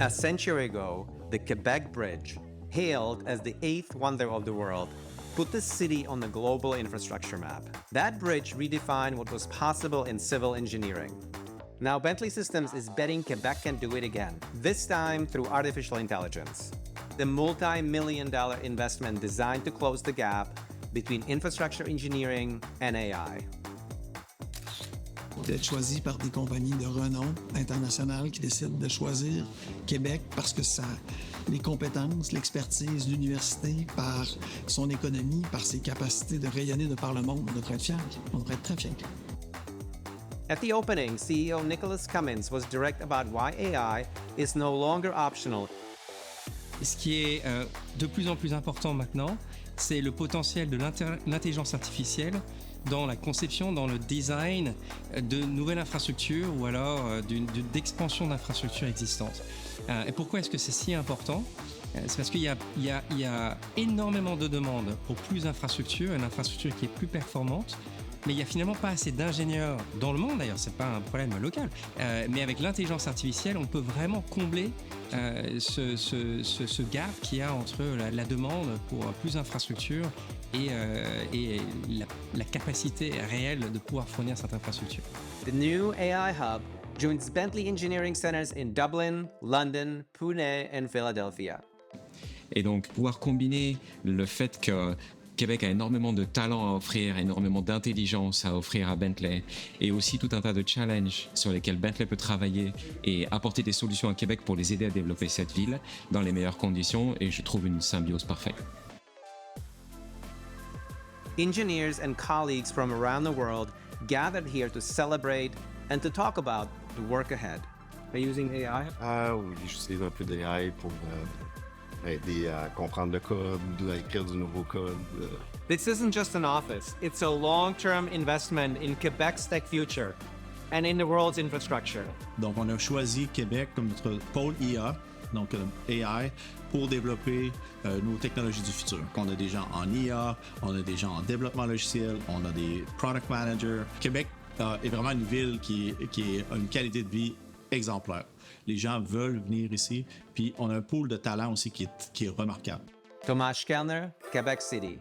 A century ago, the Quebec Bridge, hailed as the eighth wonder of the world, put the city on the global infrastructure map. That bridge redefined what was possible in civil engineering. Now Bentley Systems is betting Quebec can do it again, this time through artificial intelligence. The multi-million-dollar investment designed to close the gap between infrastructure engineering and AI. D'être choisi par des compagnies de renom international qui décident de choisir Québec parce que ça, les compétences, l'expertise, l'université, par son économie, par ses capacités de rayonner de par le monde, on devrait être fiers. On devrait être très fiers. At the opening, CEO Nicholas Cummins was direct about why AI is no longer optional. Ce qui est de plus en plus important maintenant, c'est le potentiel de l'intelligence artificielle dans la conception, dans le design de nouvelles infrastructures ou alors d'expansion d'infrastructures existantes. Et pourquoi est-ce que c'est si important ? C'est parce qu'il y a énormément de demandes pour plus d'infrastructures, une infrastructure qui est plus performante, mais il n'y a finalement pas assez d'ingénieurs dans le monde, d'ailleurs, c'est pas un problème local. Mais avec l'intelligence artificielle, on peut vraiment combler ce gap qu'il y a entre la demande pour plus d'infrastructures et la capacité réelle de pouvoir fournir cette infrastructure. The new AI hub joins Bentley Engineering Centers in Dublin, London, Pune, and Philadelphia. Et donc, pouvoir combiner le fait que Québec a énormément de talent à offrir, énormément d'intelligence à offrir à Bentley et aussi tout un tas de challenges sur lesquels Bentley peut travailler et apporter des solutions à Québec pour les aider à développer cette ville dans les meilleures conditions et je trouve une symbiose parfaite. Engineers and colleagues from around the world gathered here to celebrate and to talk about the work ahead. Are you using AI? Oui, j'utilise un peu d'AI pour aider à comprendre le code, à écrire du nouveau code. This isn't just an office, it's a long-term investment in Quebec's tech future and in the world's infrastructure. Donc, on a choisi Québec comme notre pôle IA, donc AI, pour développer nos technologies du futur. On a des gens en IA, on a des gens en développement logiciel, on a des product managers. Québec est vraiment une ville qui a une qualité de vie exemplaire. Les gens veulent venir ici, puis on a un pool de talent aussi qui est remarquable. Tomasz Kellner, Quebec City.